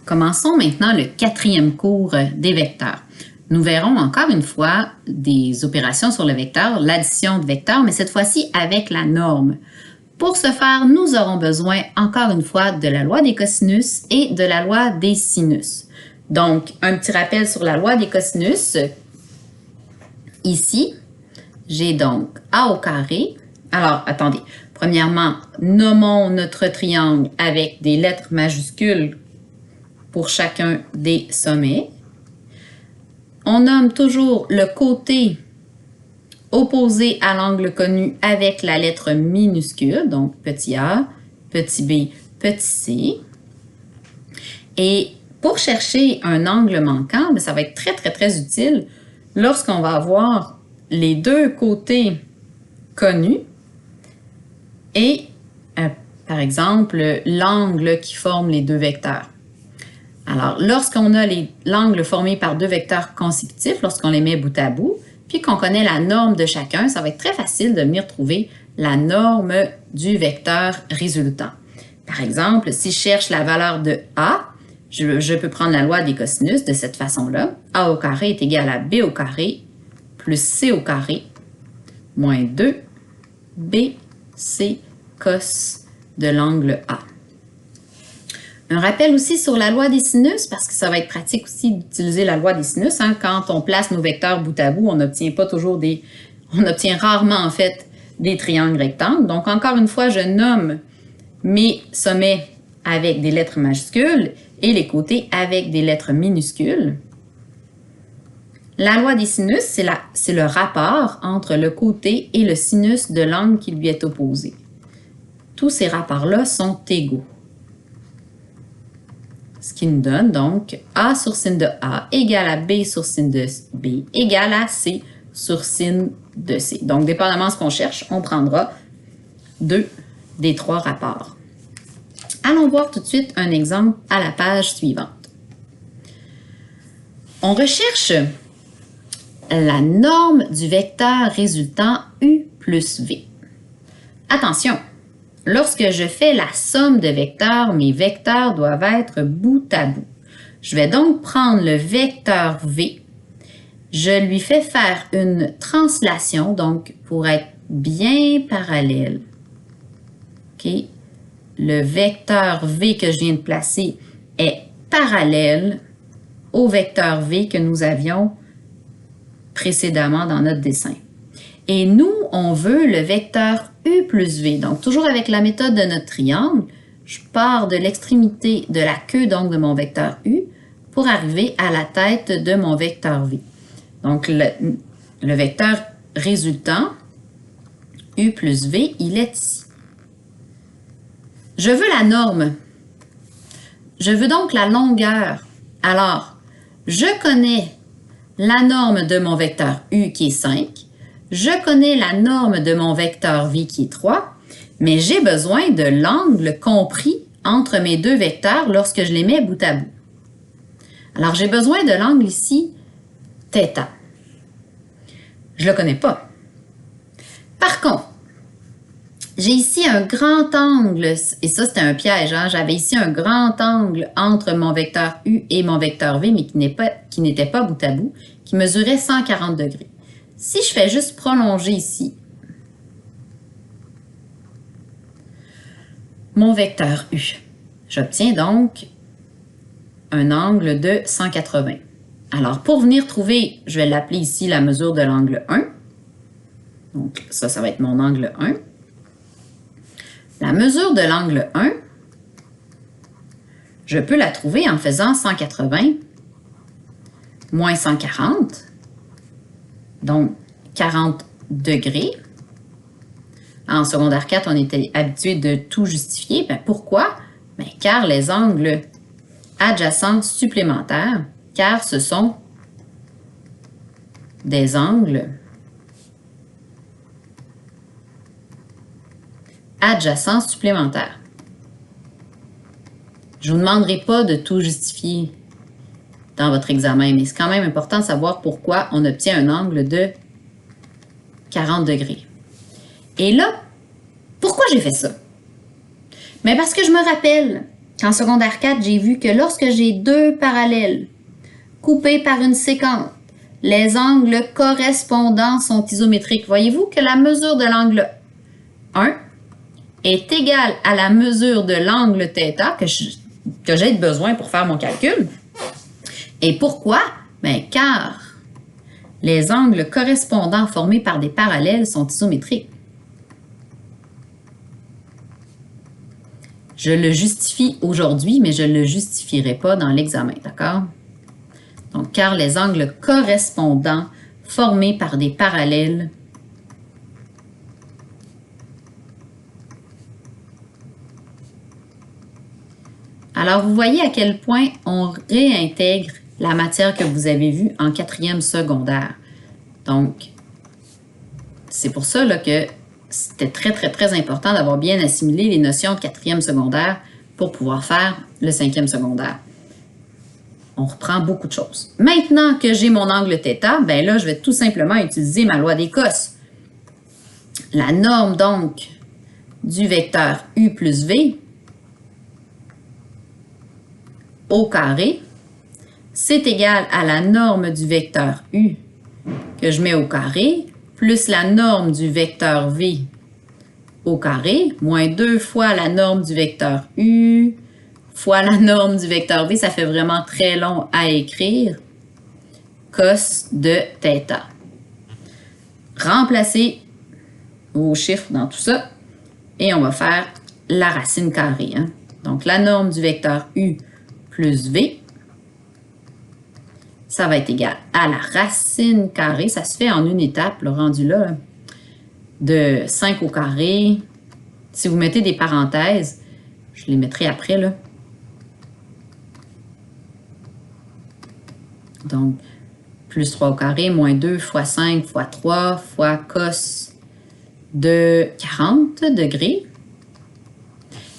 Commençons maintenant le 4e cours des vecteurs. Nous verrons encore une fois des opérations sur le vecteur, l'addition de vecteurs, mais cette fois-ci avec la norme. Pour ce faire, nous aurons besoin encore une fois de la loi des cosinus et de la loi des sinus. Donc, un petit rappel sur la loi des cosinus. Ici, j'ai donc A au carré. Alors, attendez. Premièrement, nommons notre triangle avec des lettres majuscules pour chacun des sommets. On nomme toujours le côté opposé à l'angle connu avec la lettre minuscule, donc petit a, petit b, petit c. Et pour chercher un angle manquant, ça va être très utile lorsqu'on va avoir les deux côtés connus et, par exemple, l'angle qui forme les deux vecteurs. Alors, lorsqu'on a l'angle formé par deux vecteurs consécutifs, lorsqu'on les met bout à bout, puis qu'on connaît la norme de chacun, ça va être très facile de venir trouver la norme du vecteur résultant. Par exemple, si je cherche la valeur de A, je peux prendre la loi des cosinus de cette façon-là. A au carré est égal à B au carré plus C au carré moins 2 BC cos de l'angle A. Un rappel aussi sur la loi des sinus, parce que ça va être pratique aussi d'utiliser la loi des sinus. Quand on place nos vecteurs bout à bout, on obtient rarement en fait des triangles rectangles. Donc encore une fois, je nomme mes sommets avec des lettres majuscules et les côtés avec des lettres minuscules. La loi des sinus, c'est le rapport entre le côté et le sinus de l'angle qui lui est opposé. Tous ces rapports-là sont égaux. Ce qui nous donne donc A sur sin de A égale à B sur sin de B égale à C sur sin de C. Donc, dépendamment de ce qu'on cherche, on prendra 2 des 3 rapports. Allons voir tout de suite un exemple à la page suivante. On recherche la norme du vecteur résultant U plus V. Attention! Lorsque je fais la somme de vecteurs, mes vecteurs doivent être bout à bout. Je vais donc prendre le vecteur V, je lui fais faire une translation, donc pour être bien parallèle. Okay? Le vecteur V que je viens de placer est parallèle au vecteur V que nous avions précédemment dans notre dessin. Et nous, on veut le vecteur U plus V. Donc, toujours avec la méthode de notre triangle, je pars de l'extrémité de la queue donc de mon vecteur U pour arriver à la tête de mon vecteur V. Donc, le vecteur résultant, U plus V, il est ici. Je veux la norme. Je veux donc la longueur. Alors, je connais la norme de mon vecteur U qui est 5. Je connais la norme de mon vecteur V qui est 3, mais j'ai besoin de l'angle compris entre mes deux vecteurs lorsque je les mets bout à bout. Alors, j'ai besoin de l'angle ici, θ. Je ne le connais pas. Par contre, j'ai ici un grand angle, et ça c'était un piège, hein? J'avais ici un grand angle entre mon vecteur U et mon vecteur V, mais qui n'était pas bout à bout, qui mesurait 140 degrés. Si je fais juste prolonger ici mon vecteur U, j'obtiens donc un angle de 180. Alors, pour venir trouver, je vais l'appeler ici la mesure de l'angle 1. Donc, ça va être mon angle 1. La mesure de l'angle 1, je peux la trouver en faisant 180 moins 140. Donc, 40 degrés. En secondaire 4, on était habitué de tout justifier. Bien, pourquoi? Bien, car les angles adjacents supplémentaires, car ce sont des angles adjacents supplémentaires. Je ne vous demanderai pas de tout justifier dans votre examen, mais c'est quand même important de savoir pourquoi on obtient un angle de 40 degrés. Et là, pourquoi j'ai fait ça? Mais parce que je me rappelle En secondaire 4, j'ai vu que lorsque j'ai deux parallèles coupés par une séquence, les angles correspondants sont isométriques. Voyez-vous que la mesure de l'angle 1 est égale à la mesure de l'angle θ que j'ai besoin pour faire mon calcul. Et pourquoi? Bien, car les angles correspondants formés par des parallèles sont isométriques. Je le justifie aujourd'hui, mais je ne le justifierai pas dans l'examen, d'accord? Donc, car les angles correspondants formés par des parallèles Alors, vous voyez à quel point on réintègre la matière que vous avez vue en 4e secondaire. Donc, c'est pour ça là, que c'était très important d'avoir bien assimilé les notions de 4e secondaire pour pouvoir faire le 5e secondaire. On reprend beaucoup de choses. Maintenant que j'ai mon angle θ, ben là, je vais tout simplement utiliser ma loi des cos. La norme, donc, du vecteur U plus V au carré, c'est égal à la norme du vecteur U que je mets au carré, plus la norme du vecteur V au carré, moins 2 fois la norme du vecteur U, fois la norme du vecteur V, ça fait vraiment très long à écrire, cos de θ. Remplacez vos chiffres dans tout ça, et on va faire la racine carrée. Hein? Donc, la norme du vecteur U plus V, ça va être égal à la racine carrée. Ça se fait en une étape, le rendu là, de 5 au carré. Si vous mettez des parenthèses, je les mettrai après, là. Donc, plus 3 au carré, moins 2 fois 5 fois 3 fois cos de 40 degrés.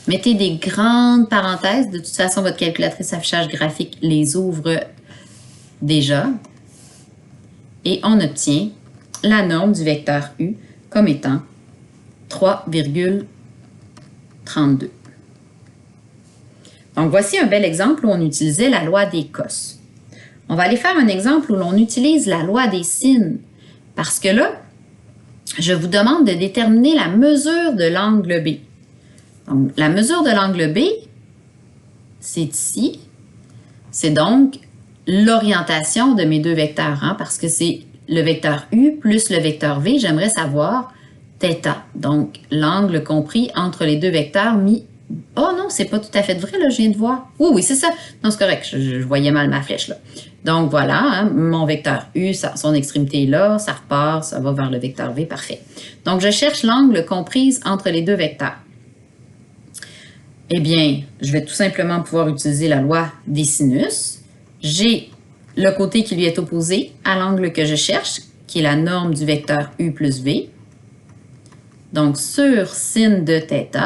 Mettez des grandes parenthèses. De toute façon, votre calculatrice affichage graphique les ouvre déjà. Et on obtient la norme du vecteur U comme étant 3,32. Donc, voici un bel exemple où on utilisait la loi des cos. On va aller faire un exemple où l'on utilise la loi des sines. Parce que là, je vous demande de déterminer la mesure de l'angle B. Donc, la mesure de l'angle B, c'est ici. C'est donc l'orientation de mes deux vecteurs, hein, parce que c'est le vecteur U plus le vecteur V. J'aimerais savoir θ. Donc, l'angle compris entre les deux vecteurs mis... Oh non, c'est pas tout à fait vrai, là, je viens de voir. Oui, c'est ça. Non, c'est correct, je voyais mal ma flèche, là. Donc, voilà, hein, mon vecteur U, son extrémité est là, ça repart, ça va vers le vecteur V, parfait. Donc, je cherche l'angle compris entre les deux vecteurs. Eh bien, je vais tout simplement pouvoir utiliser la loi des sinus. J'ai le côté qui lui est opposé à l'angle que je cherche, qui est la norme du vecteur U plus V. Donc, sur sin de θ,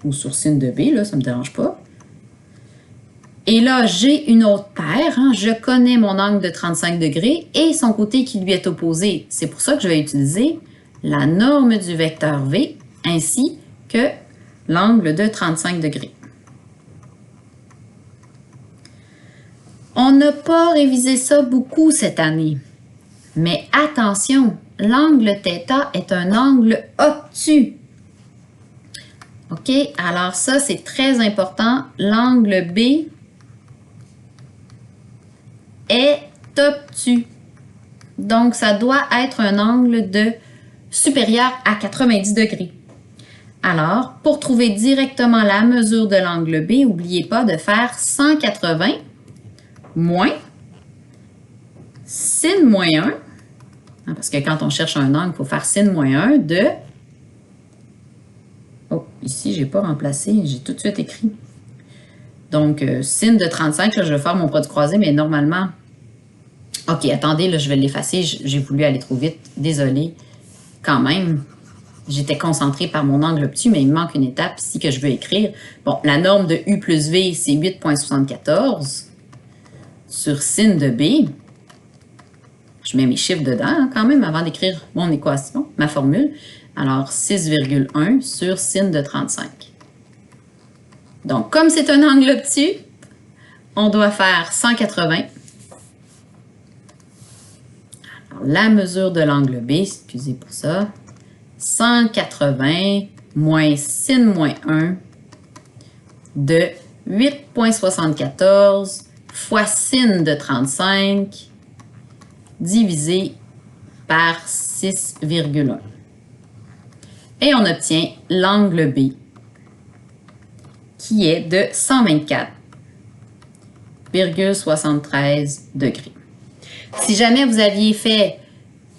ou sur sin de B, là, ça ne me dérange pas. Et là, j'ai une autre paire. Hein, je connais mon angle de 35 degrés et son côté qui lui est opposé. C'est pour ça que je vais utiliser la norme du vecteur V ainsi que l'angle de 35 degrés. On n'a pas révisé ça beaucoup cette année. Mais attention, l'angle θ est un angle obtus. OK? Alors ça, c'est très important. L'angle B est obtus. Donc, ça doit être un angle de supérieur à 90 degrés. Alors, pour trouver directement la mesure de l'angle B, n'oubliez pas de faire 180 moins sin moins 1, hein, parce que quand on cherche un angle, il faut faire sin moins 1 de... Oh, ici, je n'ai pas remplacé, j'ai tout de suite écrit. Donc, sin de 35, là, je vais faire mon produit croisé, mais normalement... OK, attendez, là, je vais l'effacer, j'ai voulu aller trop vite, désolé. Quand même, j'étais concentrée par mon angle obtus, mais il me manque une étape ici que je veux écrire. Bon, la norme de U plus V, c'est 8,74 sur sin de B. Je mets mes chiffres dedans, hein, quand même, avant d'écrire mon équation, ma formule. Alors, 6,1 sur sin de 35. Donc, comme c'est un angle obtus, on doit faire 180. Alors, la mesure de l'angle B, excusez pour ça, 180 moins sin moins 1 de 8,74 fois sin de 35 divisé par 6,1. Et on obtient l'angle B qui est de 124,73 degrés. Si jamais vous aviez fait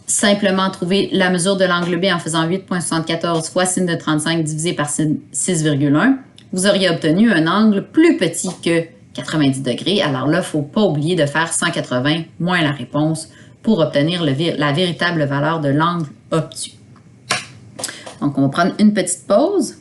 simplement trouver la mesure de l'angle B en faisant 8,74 fois sin de 35 divisé par 6,1, vous auriez obtenu un angle plus petit que 90 degrés. Alors là, il ne faut pas oublier de faire 180 moins la réponse pour obtenir la véritable valeur de l'angle obtus. Donc, on va prendre une petite pause.